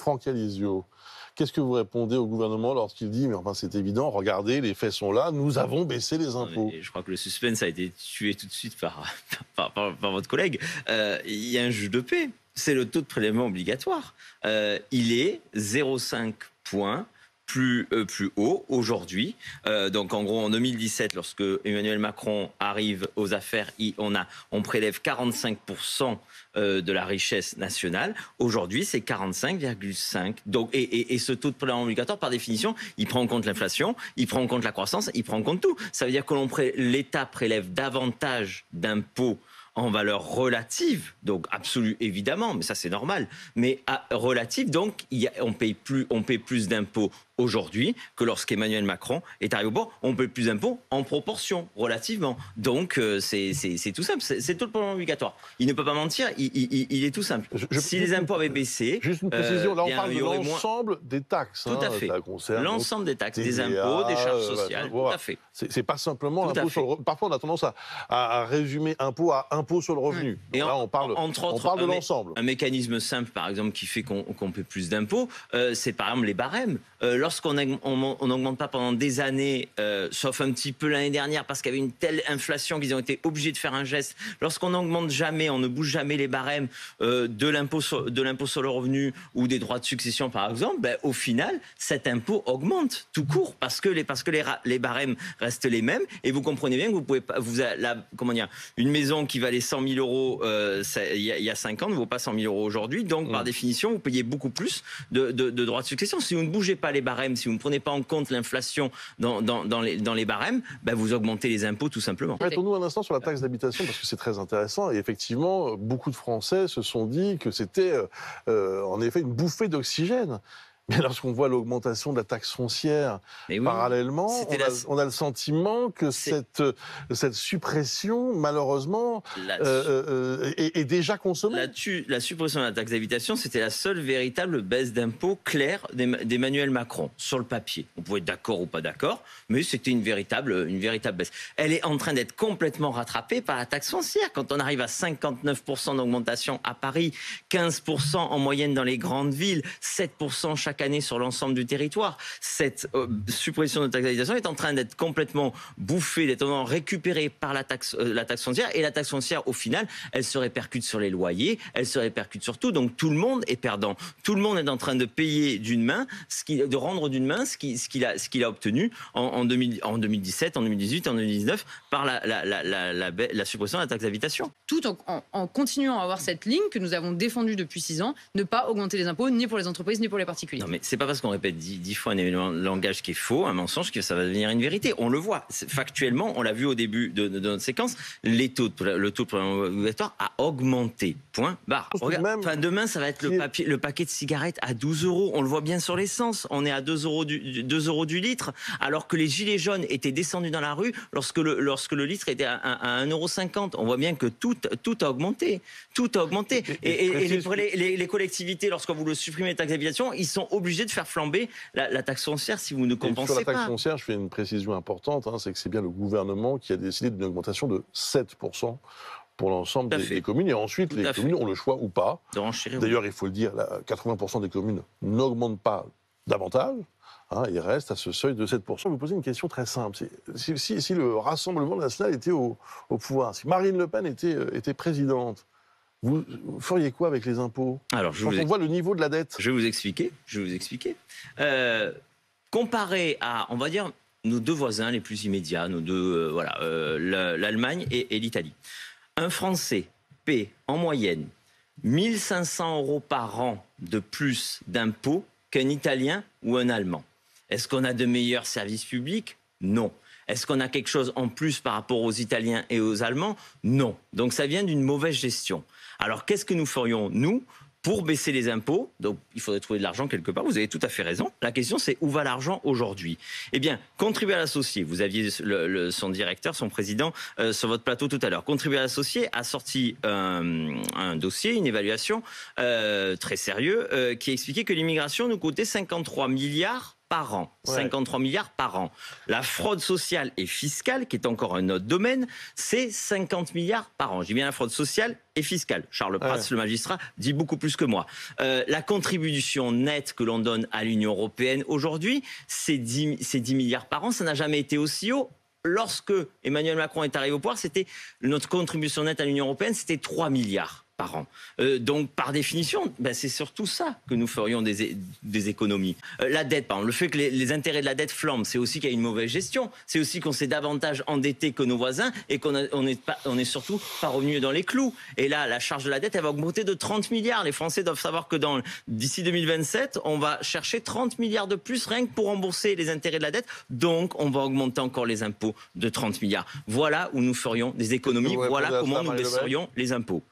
Franck Alizio, qu'est-ce que vous répondez au gouvernement lorsqu'il dit, mais enfin c'est évident, regardez, les faits sont là, nous avons baissé les impôts? Je crois que le suspense a été tué tout de suite par votre collègue. Il y a un juge de paix, c'est le taux de prélèvement obligatoire. Il est 0,5 points plus haut aujourd'hui. Donc en gros en 2017, lorsque Emmanuel Macron arrive aux affaires, on prélève 45% de la richesse nationale. Aujourd'hui, c'est 45,5. Donc et ce taux de prélèvement obligatoire, par définition, il prend en compte l'inflation, il prend en compte la croissance, il prend en compte tout. Ça veut dire que l'État prélève davantage d'impôts en valeur relative, donc absolue évidemment, mais ça c'est normal, mais relative, donc on paye plus d'impôts aujourd'hui que lorsqu'Emmanuel Macron est arrivé au pouvoir. On paye plus d'impôts en proportion, relativement. Donc c'est tout simple, c'est tout le prélèvement obligatoire. Il ne peut pas mentir, il est tout simple. Si les impôts avaient baissé... Juste une précision, là on parle de l'ensemble des taxes. Tout à fait. L'ensemble des taxes, des impôts, des charges sociales, tout à fait. C'est pas simplement l'impôt sur le revenu. Parfois on a tendance à résumer impôt à impôt sur le revenu. Et là on parle de l'ensemble. Un mécanisme simple par exemple qui fait qu'on paie plus d'impôts, c'est par exemple les barèmes. Lorsqu'on n'augmente pas pendant des années, sauf un petit peu l'année dernière parce qu'il y avait une telle inflation qu'ils ont été obligés de faire un geste, lorsqu'on n'augmente jamais, on ne bouge jamais les barèmes de l'impôt sur le revenu ou des droits de succession par exemple, au final cet impôt augmente tout court parce que les barèmes restent les mêmes et vous comprenez bien que vous pouvez pas, une maison qui valait 100 000 euros il y a 5 ans ne vaut pas 100 000 euros aujourd'hui, donc par définition vous payez beaucoup plus de droits de succession. Si vous ne bougez pas les barèmes, si vous ne prenez pas en compte l'inflation dans les barèmes, vous augmentez les impôts tout simplement. Arrêtons-nous un instant sur la taxe d'habitation parce que c'est très intéressant et effectivement beaucoup de Français se sont dit que c'était en effet une bouffée d'oxygène. Mais lorsqu'on voit l'augmentation de la taxe foncière, parallèlement, on a le sentiment que cette suppression, malheureusement, est déjà consommée. La suppression de la taxe d'habitation, c'était la seule véritable baisse d'impôts claire d'Emmanuel Macron, sur le papier. On pouvait être d'accord ou pas d'accord, mais c'était une véritable baisse. Elle est en train d'être complètement rattrapée par la taxe foncière. Quand on arrive à 59% d'augmentation à Paris, 15% en moyenne dans les grandes villes, 7% chaque année sur l'ensemble du territoire. Cette suppression de taxe d'habitation est en train d'être complètement bouffée, d'être récupérée par la taxe foncière. Et la taxe foncière, au final, elle se répercute sur les loyers, elle se répercute sur tout. Donc tout le monde est perdant. Tout le monde est en train de payer d'une main, de rendre d'une main ce qu'il a obtenu en 2017, en 2018, en 2019 par la suppression de la taxe d'habitation. Tout en continuant à avoir cette ligne que nous avons défendue depuis 6 ans, ne pas augmenter les impôts ni pour les entreprises ni pour les particuliers. Non mais c'est pas parce qu'on répète 10 fois un élément de langage qui est faux, un mensonge, que ça va devenir une vérité. On le voit. Factuellement, on l'a vu au début de notre séquence, le taux de prélèvement obligatoire a augmenté. Point barre. Regarde, demain, ça va être le paquet de cigarettes à 12 euros. On le voit bien sur l'essence. On est à 2 euros du litre, alors que les gilets jaunes étaient descendus dans la rue lorsque le litre était à 1,50 €. On voit bien que tout a augmenté. Tout a augmenté. Et les collectivités, lorsque vous le supprimez la taxe d'habitation, ils sont obligés de faire flamber la taxe foncière si vous ne compensez pas. Sur la taxe foncière, je fais une précision importante, c'est que c'est bien le gouvernement qui a décidé d'une augmentation de 7% pour l'ensemble des communes. Et ensuite, les communes ont le choix ou pas. D'ailleurs, il faut le dire, 80% des communes n'augmentent pas davantage. Ils restent à ce seuil de 7%. Je vais vous poser une question très simple. Si le Rassemblement national était au pouvoir, si Marine Le Pen était présidente, vous feriez quoi avec les impôts? Alors, quand on voit le niveau de la dette. Je vais vous expliquer. Comparé à, on va dire, nos deux voisins les plus immédiats, l'Allemagne et l'Italie. Un Français paie en moyenne 1 500 € par an de plus d'impôts qu'un Italien ou un Allemand. Est-ce qu'on a de meilleurs services publics? Non. Est-ce qu'on a quelque chose en plus par rapport aux Italiens et aux Allemands? Non. Donc ça vient d'une mauvaise gestion. Alors qu'est-ce que nous ferions, nous, pour baisser les impôts? Donc il faudrait trouver de l'argent quelque part, vous avez tout à fait raison. La question c'est où va l'argent aujourd'hui? Eh bien, contribuer à l'associé, vous aviez son directeur, son président sur votre plateau tout à l'heure. Contribuer à l'associé a sorti un dossier, une évaluation très sérieux qui expliquait que l'immigration nous coûtait 53 milliards par an. 53 milliards par an. La fraude sociale et fiscale, qui est encore un autre domaine, c'est 50 milliards par an. Je dis bien la fraude sociale et fiscale. Charles Prats, le magistrat, dit beaucoup plus que moi. La contribution nette que l'on donne à l'Union européenne aujourd'hui, c'est 10 milliards par an. Ça n'a jamais été aussi haut. Lorsque Emmanuel Macron est arrivé au pouvoir, notre contribution nette à l'Union européenne, c'était 3 milliards par an. Donc, par définition, c'est surtout ça que nous ferions des économies. La dette, par exemple, le fait que les intérêts de la dette flambent, c'est aussi qu'il y a une mauvaise gestion. C'est aussi qu'on s'est davantage endetté que nos voisins et qu'on est surtout pas revenu dans les clous. Et là, la charge de la dette, elle va augmenter de 30 milliards. Les Français doivent savoir que d'ici 2027, on va chercher 30 milliards de plus rien que pour rembourser les intérêts de la dette. Donc, on va augmenter encore les impôts de 30 milliards. Voilà où nous ferions des économies. Voilà comment nous baisserions les impôts.